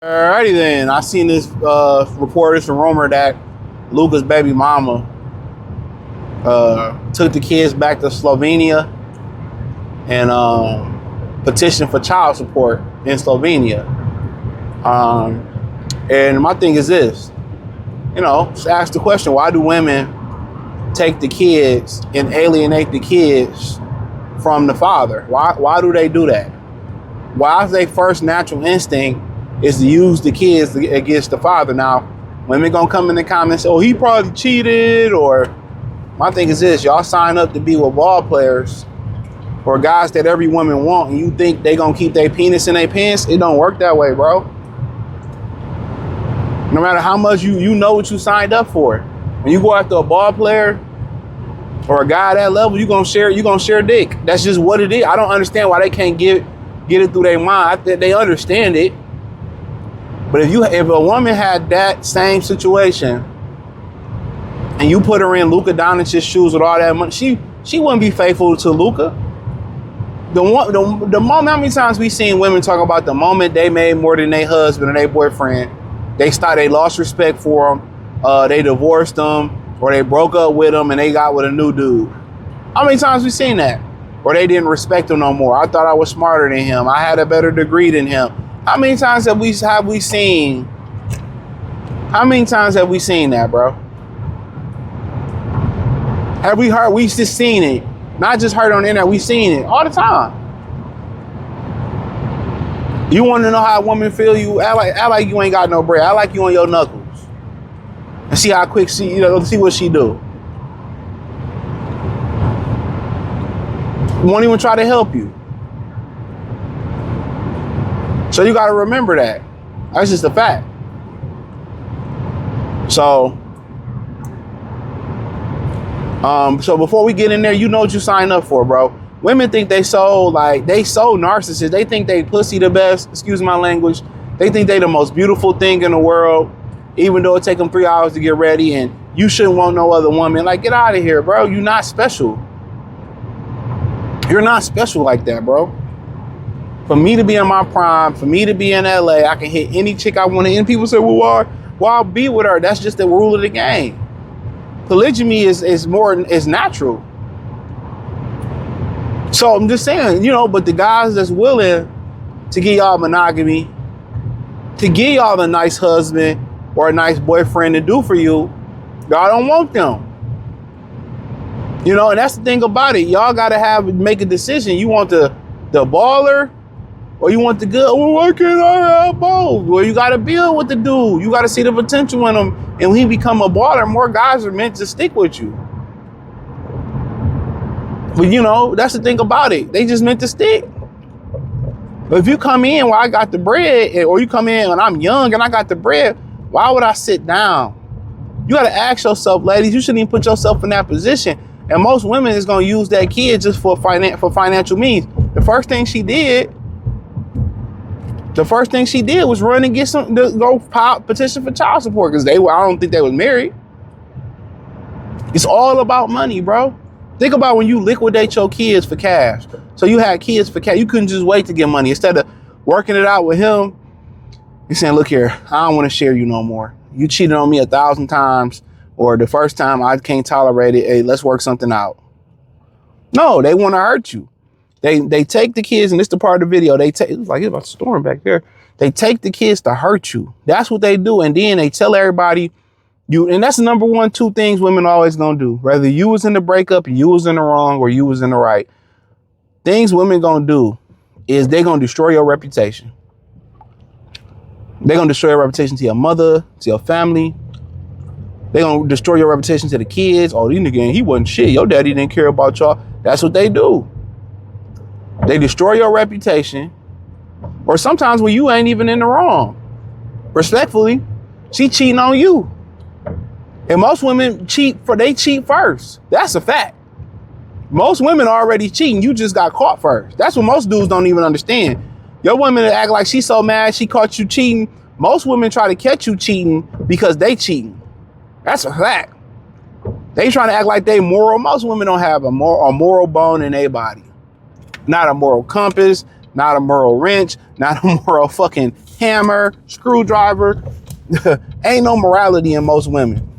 Alrighty then, I seen this report, it's a rumor that Luka's baby mama took the kids back to Slovenia and petitioned for child support in Slovenia. And my thing is this, just ask the question, why do women take the kids and alienate the kids from the father? Why do they do that? Why is their first natural instinct is to use the kids against the father? Now, women gonna come in the comments and say, oh, he probably cheated, or my thing is this, y'all sign up to be with ball players or guys that every woman want, and you think they gonna keep their penis in their pants? It don't work that way, bro. No matter how much you know what you signed up for. When you go after a ball player or a guy at that level, you gonna share dick. That's just what it is. I don't understand why they can't get it through their mind. They understand it. But if a woman had that same situation and you put her in Luka Doncic's shoes with all that money, she wouldn't be faithful to Luka. The moment, how many times we seen women talk about the moment they made more than their husband or their boyfriend, they lost respect for them, they divorced them, or they broke up with them and they got with a new dude. How many times we seen that? Or they didn't respect him no more. I thought I was smarter than him. I had a better degree than him. How many times have we seen that, bro? Have we heard? We just seen it. Not just heard on the internet, we seen it all the time. You want to know how a woman feel? You act like you ain't got no bread. Act like you on your knuckles. And see how quick see what she do. Won't even try to help you. So you got to remember that. That's just a fact. So before we get in there, you know what you signed up for, bro. Women think they so narcissists. They think they pussy the best, excuse my language. They think they the most beautiful thing in the world, even though it take them 3 hours to get ready, and you shouldn't want no other woman. Like, get out of here, bro. You're not special. You're not special like that, bro. For me to be in my prime, for me to be in LA, I can hit any chick I want to. And people say, well, why be with her? That's just the rule of the game. Polygamy is natural. So I'm just saying, but the guys that's willing to give y'all monogamy, to give y'all a nice husband or a nice boyfriend to do for you, y'all don't want them. And that's the thing about it. Y'all gotta make a decision. You want the baller, or you want the good? Well, why can't I have both? Well, you got to build with the dude. You got to see the potential in him. And when he become a baller, more guys are meant to stick with you. But, that's the thing about it. They just meant to stick. But if you come in while I got the bread, or you come in when I'm young and I got the bread, why would I sit down? You got to ask yourself, ladies, you shouldn't even put yourself in that position. And most women is going to use that kid just for financial means. The first thing she did was run and go petition for child support, because I don't think they was married. It's all about money, bro. Think about when you liquidate your kids for cash. So you had kids for cash. You couldn't just wait to get money. Instead of working it out with him, you're saying, look here, I don't want to share you no more. You cheated on me 1,000 times, or the first time I can't tolerate it. Hey, let's work something out. No, they want to hurt you. They take the kids, and this is the part of the video. It was like it's about to storm back there. They take the kids to hurt you. That's what they do. And then they tell everybody and that's the number 1, 2 things women always gonna do. Whether you was in the breakup, you was in the wrong, or you was in the right. Things women gonna do is they gonna destroy your reputation. They're gonna destroy your reputation to your mother, to your family. They're gonna destroy your reputation to the kids. Oh, he wasn't shit. Your daddy didn't care about y'all. That's what they do. They destroy your reputation, or sometimes when you ain't even in the wrong. Respectfully, she cheating on you. And most women cheat first. That's a fact. Most women are already cheating. You just got caught first. That's what most dudes don't even understand. Your women act like she's so mad she caught you cheating. Most women try to catch you cheating because they cheating. That's a fact. They trying to act like they moral. Most women don't have a moral bone in their body. Not a moral compass, not a moral wrench, not a moral fucking hammer, screwdriver. Ain't no morality in most women.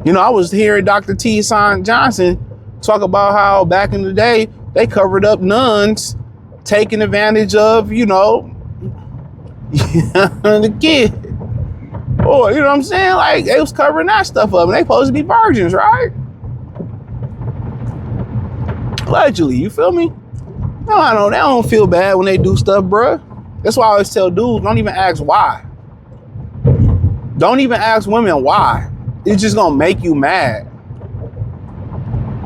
You know, I was hearing Dr. T. Johnson talk about how back in the day, they covered up nuns taking advantage of, you know, the kid. Or, you know what I'm saying? Like, they was covering that stuff up, and they supposed to be virgins, right? Allegedly, you feel me? No, I don't. They don't feel bad when they do stuff, bruh. That's why I always tell dudes, don't even ask why. Don't even ask women why. It's just gonna make you mad.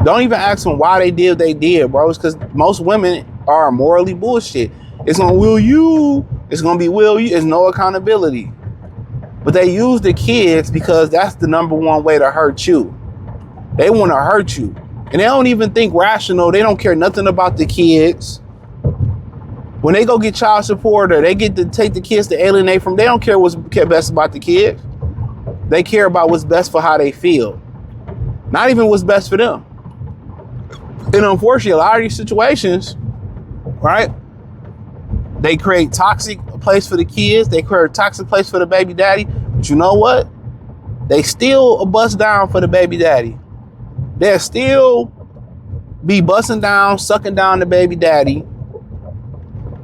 Don't even ask them why they did what they did, bro. It's because most women are morally bullshit. It's gonna will you. It's gonna be will you. There's no accountability. But they use the kids because that's the number one way to hurt you. They want to hurt you. And they don't even think rational. They don't care nothing about the kids. When they go get child support or they get to take the kids to alienate from, they don't care what's best about the kids. They care about what's best for how they feel. Not even what's best for them. And unfortunately, a lot of these situations, right? They create toxic place for the kids. They create a toxic place for the baby daddy. But you know what? They still a bust down for the baby daddy. They'll still be busting down, sucking down the baby daddy,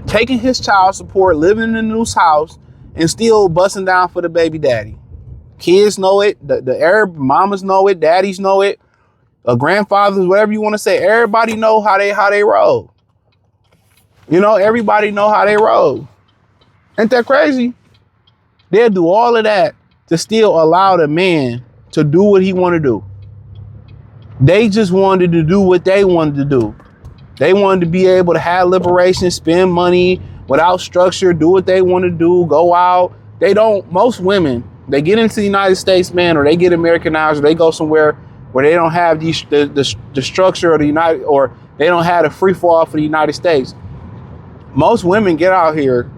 taking his child support, living in the new house, and still busting down for the baby daddy. Kids know it. The Arab mamas know it. Daddies know it. Grandfathers, whatever you want to say. Everybody know how they roll. You know, everybody know how they roll. Ain't that crazy? They'll do all of that to still allow the man to do what he want to do. They just wanted to do what they wanted to do. They wanted to be able to have liberation, spend money without structure, do what they want to do, go out. They don't, most women, they get into the United States, man, or they get Americanized, or they go somewhere where they don't have the structure of the United, or they don't have the free fall for the United States. Most women get out here,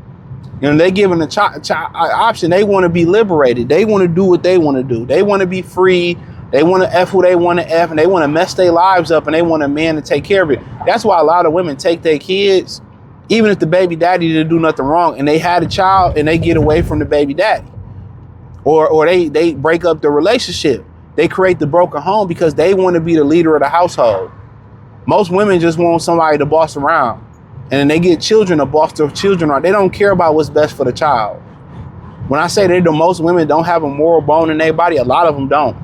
and they given an option. They want to be liberated. They want to do what they want to do. They want to be free. They want to F who they want to F, and they want to mess their lives up, and they want a man to take care of it. That's why a lot of women take their kids, even if the baby daddy didn't do nothing wrong, and they had a child, and they get away from the baby daddy. Or they break up the relationship. They create the broken home because they want to be the leader of the household. Most women just want somebody to boss around. And then they get children to boss their children around. They don't care about what's best for the child. When I say that most women don't have a moral bone in their body, a lot of them don't.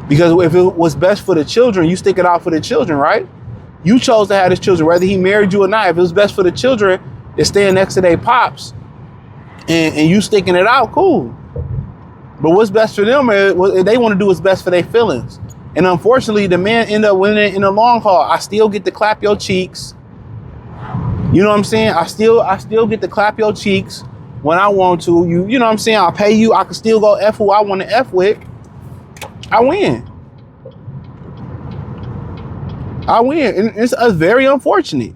Because if it was best for the children, you stick it out for the children, right? You chose to have his children, whether he married you or not. If it was best for the children, it's staying next to their pops and you sticking it out, cool. But what's best for them, they want to do what's best for their feelings. And unfortunately, the man end up winning in the long haul. I still get to clap your cheeks. You know what I'm saying? I still get to clap your cheeks when I want to. You know what I'm saying? I'll pay you. I can still go F who I want to F with. I win. And it's very unfortunate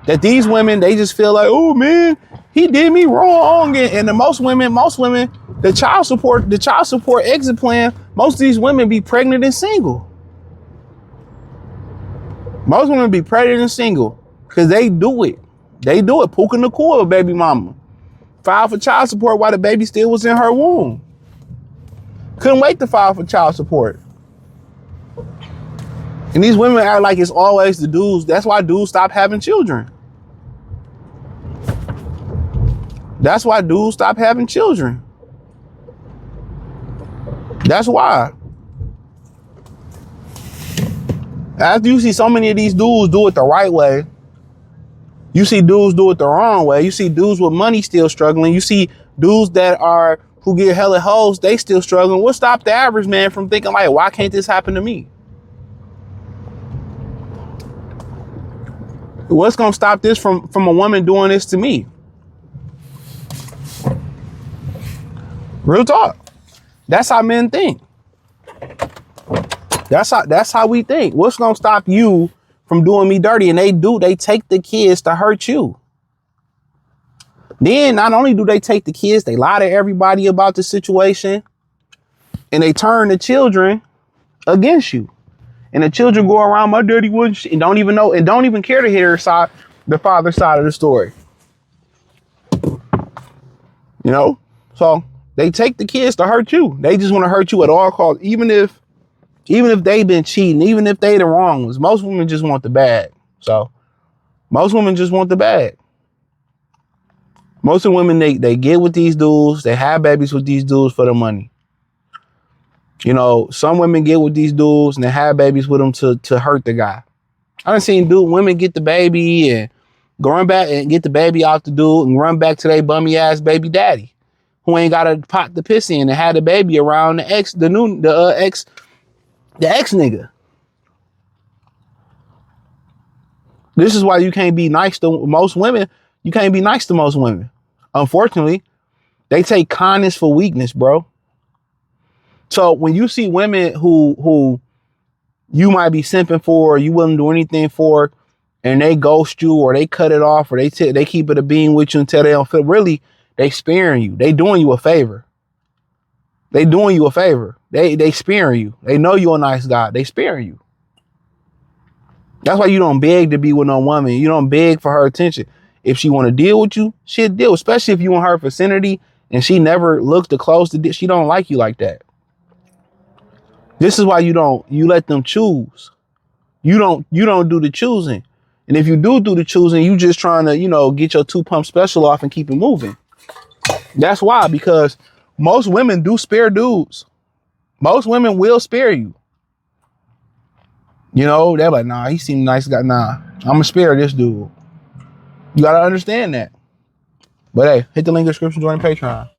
that these women, they just feel like, oh man, he did me wrong. And most women, the child support exit plan, most of these women be pregnant and single. Most women be pregnant and single because they do it. They do it. Puka the cool baby mama. File for child support while the baby still was in her womb. Couldn't wait to file for child support. And these women act like it's always the dudes. That's why dudes stop having children. That's why dudes stop having children. That's why. After you see so many of these dudes do it the right way, you see dudes do it the wrong way. You see dudes with money still struggling. You see dudes who get hella hoes, they still struggling. What stopped the average man from thinking like, why can't this happen to me? What's gonna stop this from a woman doing this to me? Real talk. That's how men think. That's how we think. What's gonna stop you from doing me dirty? And they take the kids to hurt you. Then not only do they take the kids, they lie to everybody about the situation, and they turn the children against you. And the children go around, my daddy wouldn't, and don't even know, and don't even care to hear the father's side of the story. You know? So they take the kids to hurt you. They just want to hurt you at all costs. Even if they've been cheating, even if they the wrong ones, most women just want the bag. So most women just want the bag. Most of the women, they get with these dudes, they have babies with these dudes for the money. You know, some women get with these dudes and they have babies with them to hurt the guy. I done seen women get the baby and go run back and get the baby out the dude and run back to their bummy ass baby daddy, who ain't got a pot to piss in and had the baby around the ex nigga. This is why you can't be nice to most women. You can't be nice to most women. Unfortunately, they take kindness for weakness, bro. So when you see women who you might be simping for, or you wouldn't do anything for, and they ghost you or they cut it off or they keep it a being with you until they don't feel, really, they sparing you. They doing you a favor. They doing you a favor. They sparing you. They know you're a nice guy. They sparing you. That's why you don't beg to be with no woman. You don't beg for her attention. If she want to deal with you, she'll deal, especially if you want her vicinity and she never looks to close to she don't like you like that. This is why you let them choose. You don't do the choosing. And if you do the choosing, you just trying to, get your 2-pump special off and keep it moving. That's why, because most women do spare dudes. Most women will spare you. They're like, nah, he seemed nice guy. Nah, I'm gonna spare this dude. You gotta understand that. But hey, hit the link in the description, join the Patreon.